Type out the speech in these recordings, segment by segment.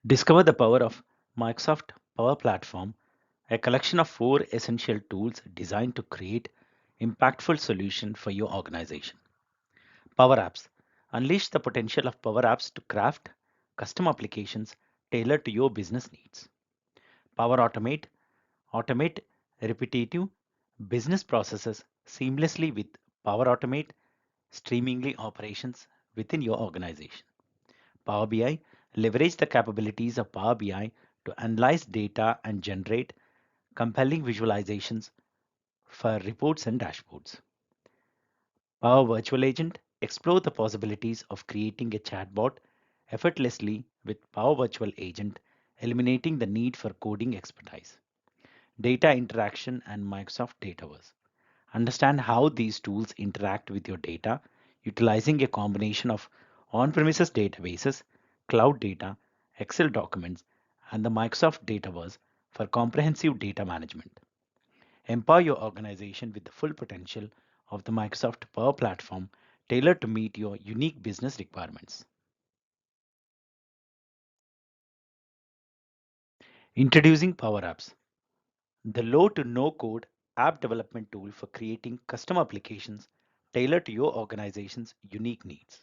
Discover the power of Microsoft Power Platform, a collection of four essential tools designed to create impactful solutions for your organization. Power Apps. Unleash the potential of Power Apps to craft custom applications tailored to your business needs. Power Automate. Automate repetitive business processes seamlessly with Power Automate, streamlining operations within your organization. Power BI. Leverage the capabilities of Power BI to analyze data and generate compelling visualizations for reports and dashboards. Power Virtual Agent. Explore the possibilities of creating a chatbot effortlessly with Power Virtual Agent, eliminating the need for coding expertise. Data interaction and Microsoft Dataverse. Understand how these tools interact with your data, utilizing a combination of on premises databases, cloud data, Excel documents, and the Microsoft Dataverse for comprehensive data management. Empower your organization with the full potential of the Microsoft Power Platform tailored to meet your unique business requirements. Introducing Power Apps, the low to no code app development tool for creating custom applications tailored to your organization's unique needs.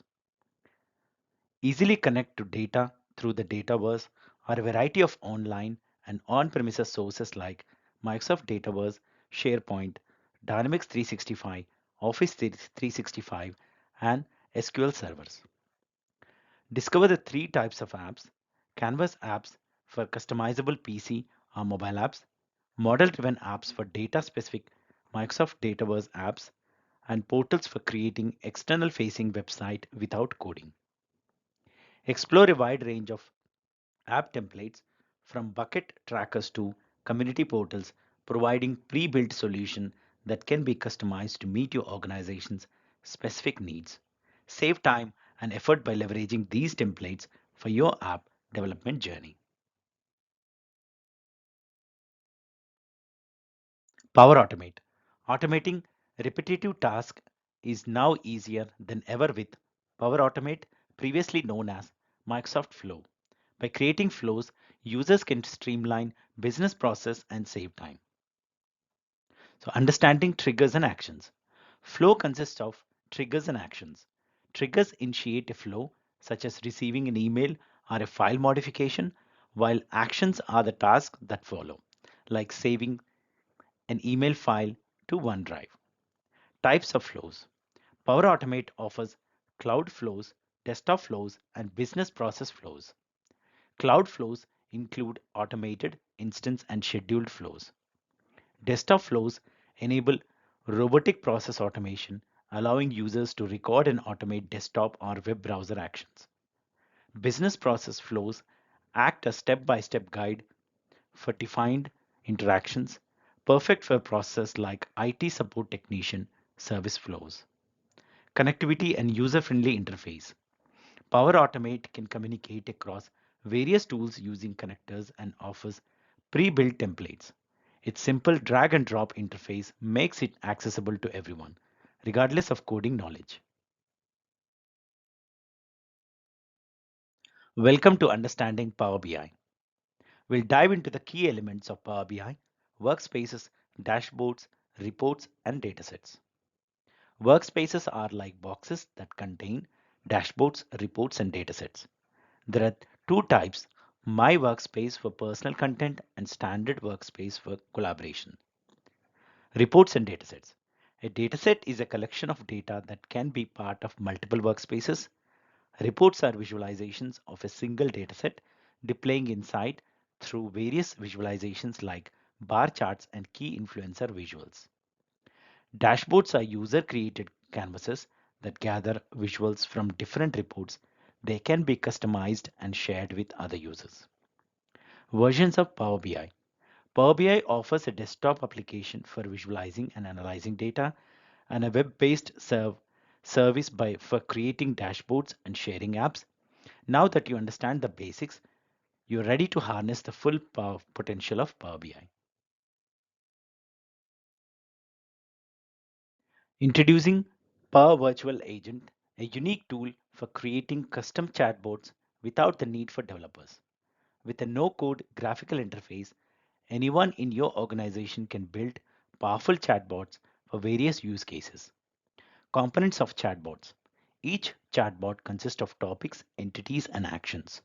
Easily connect to data through the Dataverse or a variety of online and on-premises sources like Microsoft Dataverse, SharePoint, Dynamics 365, Office 365, and SQL servers. Discover the three types of apps: Canvas apps for customizable PC or mobile apps, model-driven apps for data-specific Microsoft Dataverse apps, and portals for creating external-facing website without coding. Explore a wide range of app templates from bucket trackers to community portals, providing pre-built solution that can be customized to meet your organization's specific needs. Save time and effort by leveraging these templates for your app development journey. Power Automate. Automating repetitive tasks is now easier than ever with Power Automate, previously known as Microsoft Flow. By creating flows, users can streamline business process and save time. So understanding triggers and actions. Flow consists of triggers and actions. Triggers initiate a flow, such as receiving an email or a file modification, while actions are the tasks that follow, like saving an email file to OneDrive. Types of flows. Power Automate offers cloud flows, desktop flows, and business process flows. Cloud flows include automated, instance, and scheduled flows. Desktop flows enable robotic process automation, allowing users to record and automate desktop or web browser actions. Business process flows act as step-by-step guide for defined interactions, perfect for processes like IT support technician service flows. Connectivity and user-friendly interface. Power Automate can communicate across various tools using connectors and offers pre-built templates. Its simple drag and drop interface makes it accessible to everyone, regardless of coding knowledge. Welcome to Understanding Power BI. We'll dive into the key elements of Power BI: workspaces, dashboards, reports, and datasets. Workspaces are like boxes that contain dashboards, reports, and datasets. There are two types: My Workspace for personal content and Standard Workspace for collaboration. Reports and datasets. A dataset is a collection of data that can be part of multiple workspaces. Reports are visualizations of a single dataset displaying insight through various visualizations like bar charts and key influencer visuals. Dashboards are user created canvases that gather visuals from different reports. They can be customized and shared with other users. Versions of Power BI. Power BI offers a desktop application for visualizing and analyzing data and a web-based service for creating dashboards and sharing apps. Now that you understand the basics, you're ready to harness the full potential of Power BI. Introducing Power Virtual Agent, a unique tool for creating custom chatbots without the need for developers. With a no-code graphical interface, anyone in your organization can build powerful chatbots for various use cases. Components of chatbots. Each chatbot consists of topics, entities, and actions.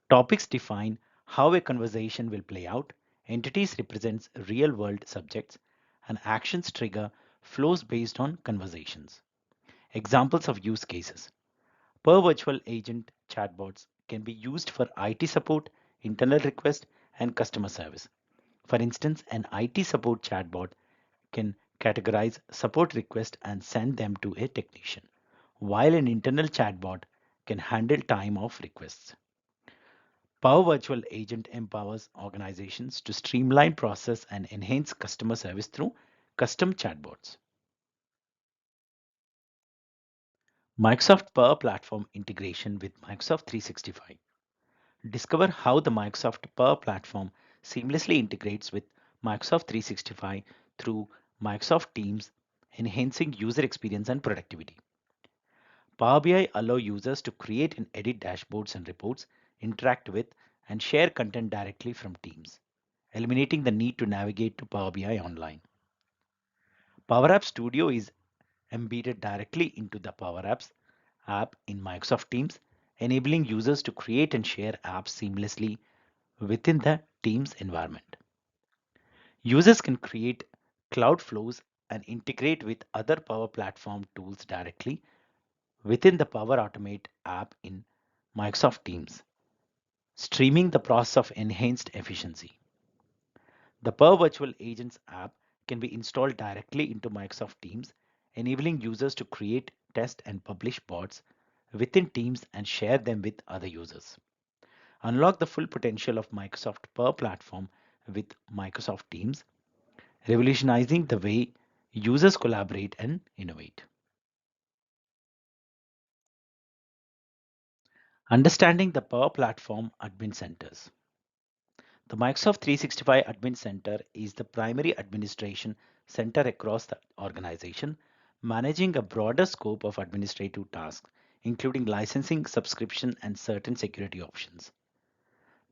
Topics define how a conversation will play out, entities represents real-world subjects, and actions trigger flows based on conversations. Examples of use cases. Per virtual agent chatbots can be used for IT support, internal request, and customer service. For instance, an IT support chatbot can categorize support requests and send them to a technician, while an internal chatbot can handle time off requests. Power Virtual Agent empowers organizations to streamline process and enhance customer service through custom chatbots. Microsoft Power Platform integration with Microsoft 365. Discover how the Microsoft Power Platform seamlessly integrates with Microsoft 365 through Microsoft Teams, enhancing user experience and productivity. Power BI allow users to create and edit dashboards and reports, interact with, and share content directly from Teams, eliminating the need to navigate to Power BI online. Power Apps Studio is embedded directly into the Power Apps app in Microsoft Teams, enabling users to create and share apps seamlessly within the Teams environment. Users can create cloud flows and integrate with other Power Platform tools directly within the Power Automate app in Microsoft Teams, streaming the process of enhanced efficiency. The Power Virtual Agents app can be installed directly into Microsoft Teams, enabling users to create, test, and publish bots within Teams and share them with other users. Unlock the full potential of Microsoft Power Platform with Microsoft Teams, revolutionizing the way users collaborate and innovate. Understanding the Power Platform Admin Centers. The Microsoft 365 Admin Center is the primary administration center across the organization, managing a broader scope of administrative tasks, including licensing, subscription, and certain security options.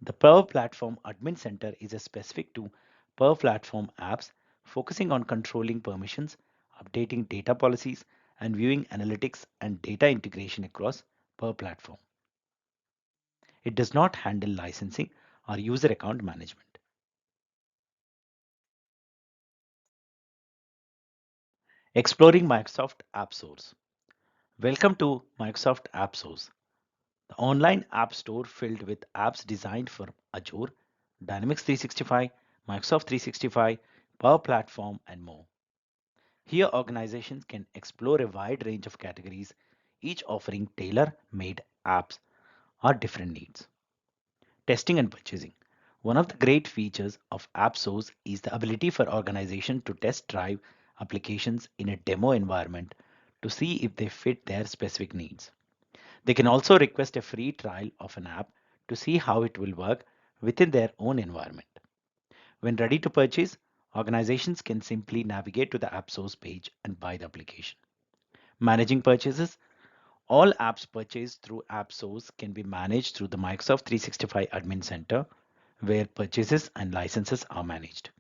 The Power Platform Admin Center is a specific to Power Platform apps, focusing on controlling permissions, updating data policies, and viewing analytics and data integration across Power Platform. It does not handle licensing or user account management. Exploring Microsoft App Source. Welcome to Microsoft App Source, the online app store filled with apps designed for Azure, Dynamics 365, Microsoft 365, Power Platform, and more. Here, organizations can explore a wide range of categories, each offering tailor-made apps or different needs. Testing and purchasing. One of the great features of AppSource is the ability for organizations to test drive applications in a demo environment to see if they fit their specific needs. They can also request a free trial of an app to see how it will work within their own environment. When ready to purchase, organizations can simply navigate to the AppSource page and buy the application. Managing purchases. All apps purchased through AppSource can be managed through the Microsoft 365 Admin Center, where purchases and licenses are managed.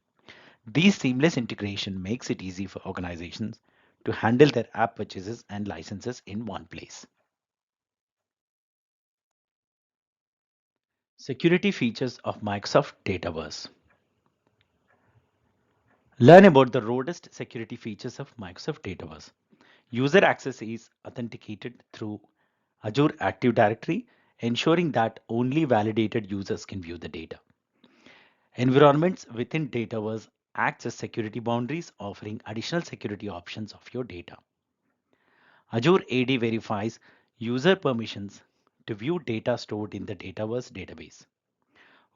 This seamless integration makes it easy for organizations to handle their app purchases and licenses in one place. Security features of Microsoft Dataverse. Learn about the robust security features of Microsoft Dataverse. User access is authenticated through Azure Active Directory, ensuring that only validated users can view the data. Environments within Dataverse acts as security boundaries, offering additional security options of your data. Azure AD verifies user permissions to view data stored in the Dataverse database.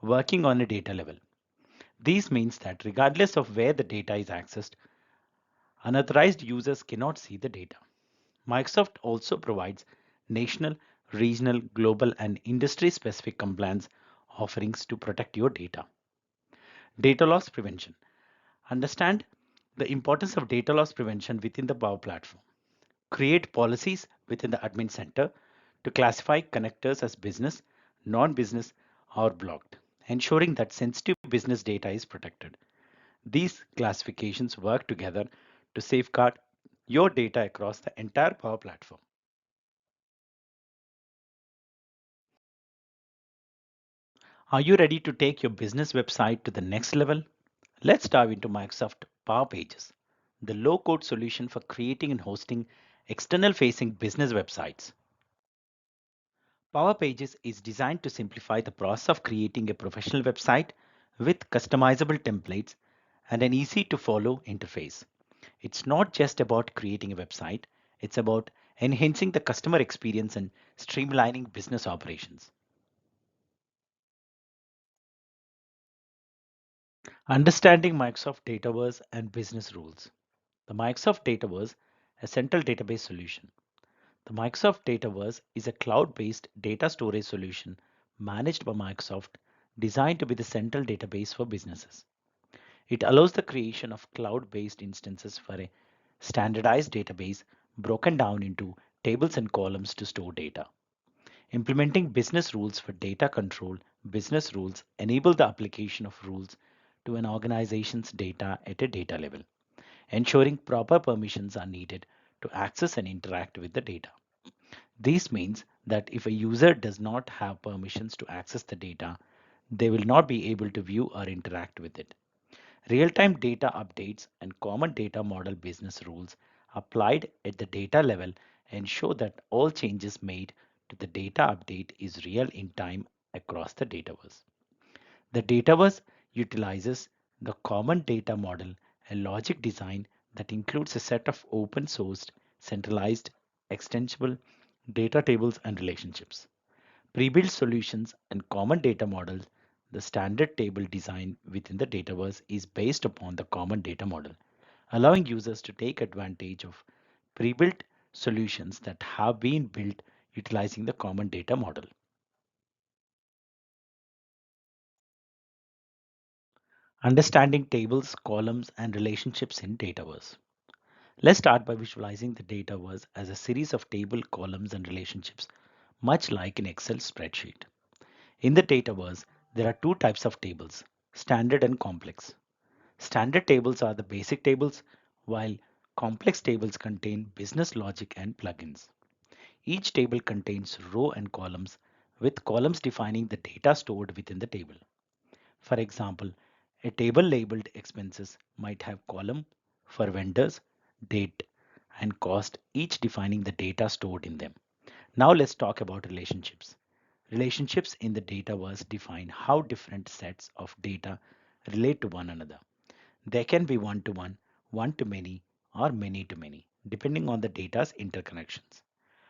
Working on a data level. This means that regardless of where the data is accessed, unauthorized users cannot see the data. Microsoft also provides national, regional, global, and industry specific compliance offerings to protect your data. Data loss prevention. Understand the importance of data loss prevention within the Power Platform. Create policies within the admin center to classify connectors as business, non business, or blocked, ensuring that sensitive business data is protected. These classifications work together to safeguard your data across the entire Power Platform. Are you ready to take your business website to the next level? Let's dive into Microsoft Power Pages, the low code solution for creating and hosting external facing business websites. Power Pages is designed to simplify the process of creating a professional website with customizable templates and an easy to follow interface. It's not just about creating a website, it's about enhancing the customer experience and streamlining business operations. Understanding Microsoft Dataverse and business rules. The Microsoft Dataverse, a central database solution. The Microsoft Dataverse is a cloud-based data storage solution managed by Microsoft designed to be the central database for businesses. It allows the creation of cloud-based instances for a standardized database broken down into tables and columns to store data. Implementing business rules for data control, business rules enable the application of rules to an organization's data at a data level, ensuring proper permissions are needed to access and interact with the data. This means that if a user does not have permissions to access the data, they will not be able to view or interact with it. Real-time data updates and common data model business rules applied at the data level ensure that all changes made to the data update is real in time across the dataverse. The dataverse utilizes the common data model, a logic design that includes a set of open sourced, centralized, extensible data tables and relationships. Pre-built solutions and common data models, the standard table design within the Dataverse is based upon the common data model, allowing users to take advantage of pre-built solutions that have been built utilizing the common data model. Understanding tables, columns, and relationships in Dataverse. Let's start by visualizing the Dataverse as a series of table, columns, and relationships, much like an Excel spreadsheet. In the Dataverse, there are two types of tables, standard and complex. Standard tables are the basic tables, while complex tables contain business logic and plugins. Each table contains row and columns, with columns defining the data stored within the table. For example, a table labeled expenses might have column for vendors, date, and cost, each defining the data stored in them. Now let's talk about relationships. Relationships in the Dataverse define how different sets of data relate to one another. They can be one-to-one, one-to-many, or many-to-many, depending on the data's interconnections.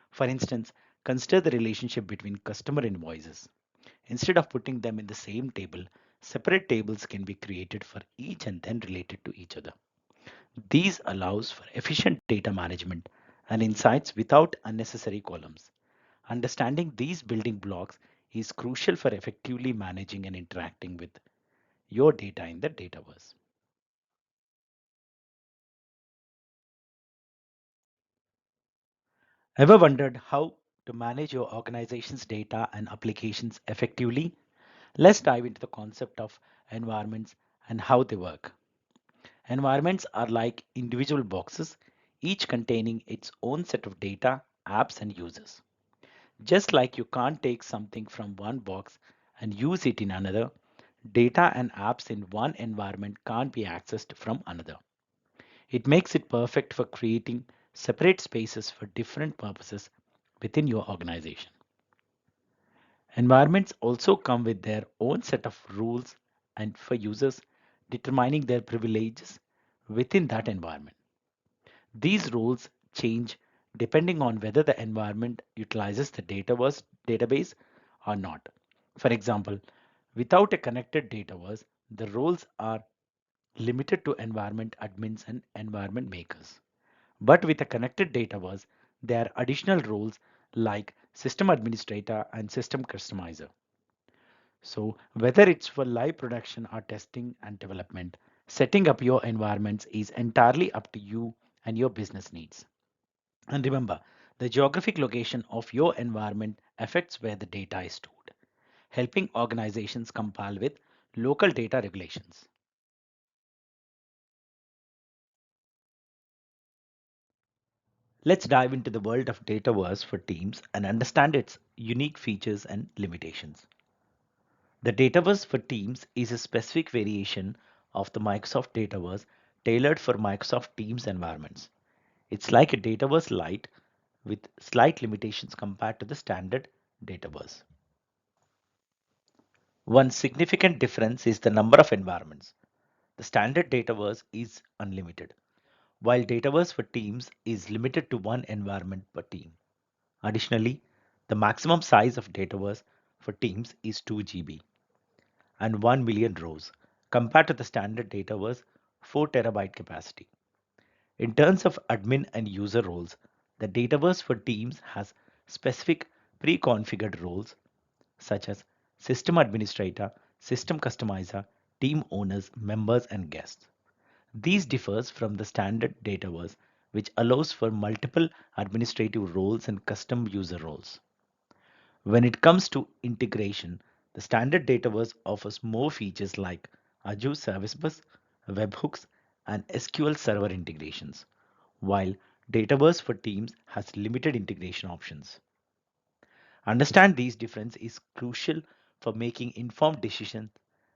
For instance, consider the relationship between customer invoices. Instead of putting them in the same table, separate tables can be created for each and then related to each other. These allows for efficient data management and insights without unnecessary columns. Understanding these building blocks is crucial for effectively managing and interacting with your data in the Dataverse. Ever wondered how to manage your organization's data and applications effectively? Let's dive into the concept of environments and how they work. Environments are like individual boxes, each containing its own set of data, apps, and users. Just like you can't take something from one box and use it in another, data and apps in one environment can't be accessed from another. It makes it perfect for creating separate spaces for different purposes within your organization. Environments also come with their own set of rules and for users determining their privileges within that environment. These rules change depending on whether the environment utilizes the database or not. For example, without a connected database, the rules are limited to environment admins and environment makers. But with a connected database, there are additional roles like system administrator and system customizer. So whether it's for live production or testing and development, setting up your environments is entirely up to you and your business needs. And remember, the geographic location of your environment affects where the data is stored. helping organizations comply with local data regulations. Let's dive into the world of Dataverse for Teams and understand its unique features and limitations. The Dataverse for Teams is a specific variation of the Microsoft Dataverse tailored for Microsoft Teams environments. It's like a Dataverse Lite with slight limitations compared to the standard Dataverse. One significant difference is the number of environments. The standard Dataverse is unlimited, while Dataverse for Teams is limited to one environment per team. Additionally, the maximum size of Dataverse for Teams is 2 GB and 1 million rows compared to the standard Dataverse 4 terabyte capacity. In terms of admin and user roles, the Dataverse for Teams has specific pre-configured roles such as system administrator, system customizer, team owners, members, and guests. These differs from the standard Dataverse, which allows for multiple administrative roles and custom user roles. When it comes to integration, the standard Dataverse offers more features like Azure Service Bus, webhooks, and SQL Server integrations, while Dataverse for Teams has limited integration options. Understand these differences is crucial for making informed decisions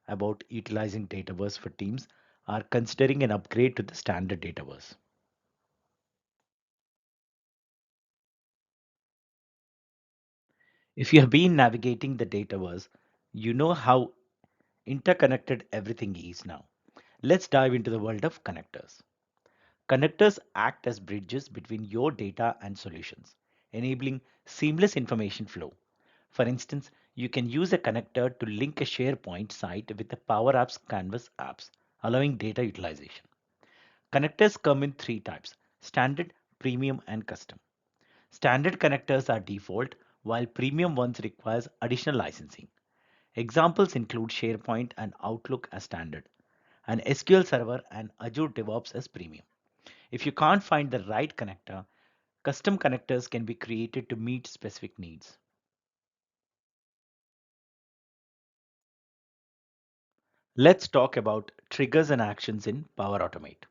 about utilizing Dataverse for Teams or considering an upgrade to the standard Dataverse. If you have been navigating the Dataverse, you know how interconnected everything is now. Let's dive into the world of connectors. Connectors act as bridges between your data and solutions, enabling seamless information flow. For instance, you can use a connector to link a SharePoint site with the Power Apps Canvas apps, allowing data utilization. Connectors come in three types: standard, premium, and custom. Standard connectors are default, while premium ones requires additional licensing. Examples include SharePoint and Outlook as standard, and SQL Server and Azure DevOps as premium. If you can't find the right connector, custom connectors can be created to meet specific needs. Let's talk about triggers and actions in Power Automate.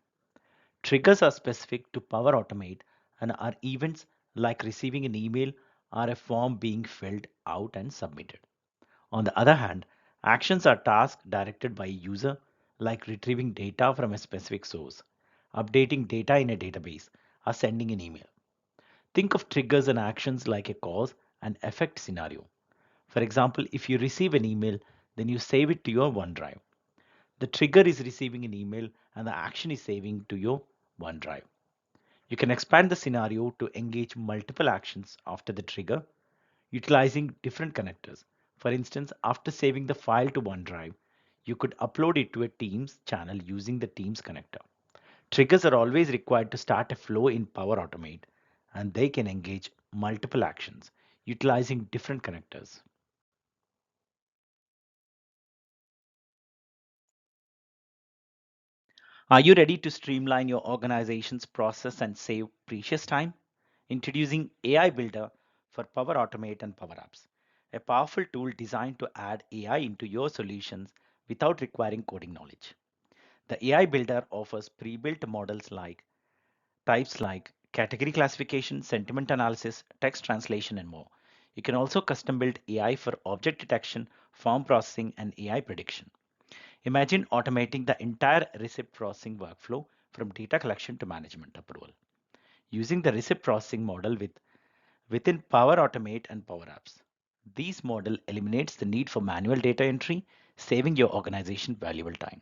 Triggers are specific to Power Automate and are events like receiving an email or a form being filled out and submitted. On the other hand, actions are tasks directed by a user, like retrieving data from a specific source, updating data in a database, or sending an email. Think of triggers and actions like a cause and effect scenario. For example, if you receive an email, then you save it to your OneDrive. The trigger is receiving an email and the action is saving to your OneDrive. You can expand the scenario to engage multiple actions after the trigger, utilizing different connectors. For instance, after saving the file to OneDrive, you could upload it to a Teams channel using the Teams connector. Triggers are always required to start a flow in Power Automate, and they can engage multiple actions utilizing different connectors. Are you ready to streamline your organization's process and save precious time? Introducing AI Builder for Power Automate and Power Apps, a powerful tool designed to add AI into your solutions without requiring coding knowledge. The AI Builder offers pre-built models like types like category classification, sentiment analysis, text translation, and more. You can also custom build AI for object detection, form processing, and AI prediction. Imagine automating the entire receipt processing workflow from data collection to management approval. Using the receipt processing model within Power Automate and Power Apps. This model eliminates the need for manual data entry, saving your organization valuable time.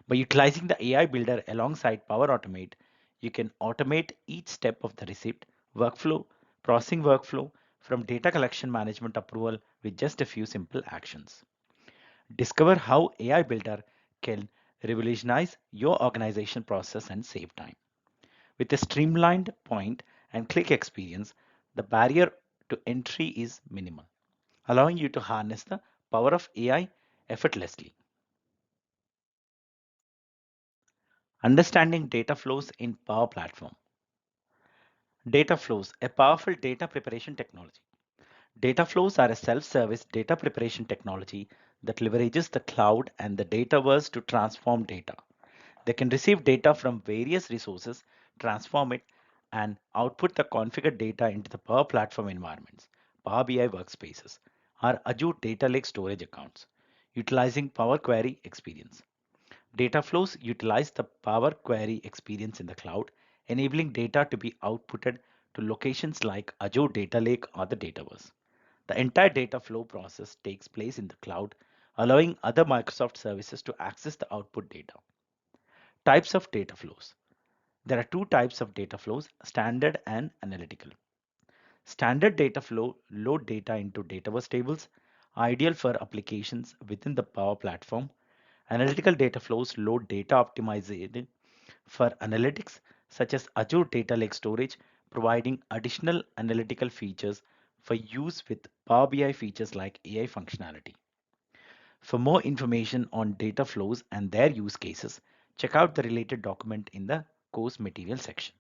By utilizing the AI Builder alongside Power Automate, you can automate each step of the receipt workflow, processing workflow from data collection management approval with just a few simple actions. Discover how AI Builder can revolutionize your organization process and save time. With a streamlined point and click experience, the barrier to entry is minimal, allowing you to harness the power of AI effortlessly. Understanding data flows in Power Platform. Data flows, a powerful data preparation technology. Data flows are a self-service data preparation technology that leverages the cloud and the dataverse to transform data. They can receive data from various resources, transform it, and output the configured data into the Power Platform environments, Power BI workspaces, or Azure Data Lake storage accounts, utilizing Power Query experience. Data flows utilize the Power Query experience in the cloud, enabling data to be outputted to locations like Azure Data Lake or the Dataverse. The entire data flow process takes place in the cloud, allowing other Microsoft services to access the output data. Types of data flows. There are two types of data flows, standard and analytical. Standard data flow load data into Dataverse tables, ideal for applications within the Power Platform. Analytical data flows load data optimized for analytics, such as Azure Data Lake Storage, providing additional analytical features for use with Power BI features like AI functionality. For more information on data flows and their use cases, check out the related document in the course material section.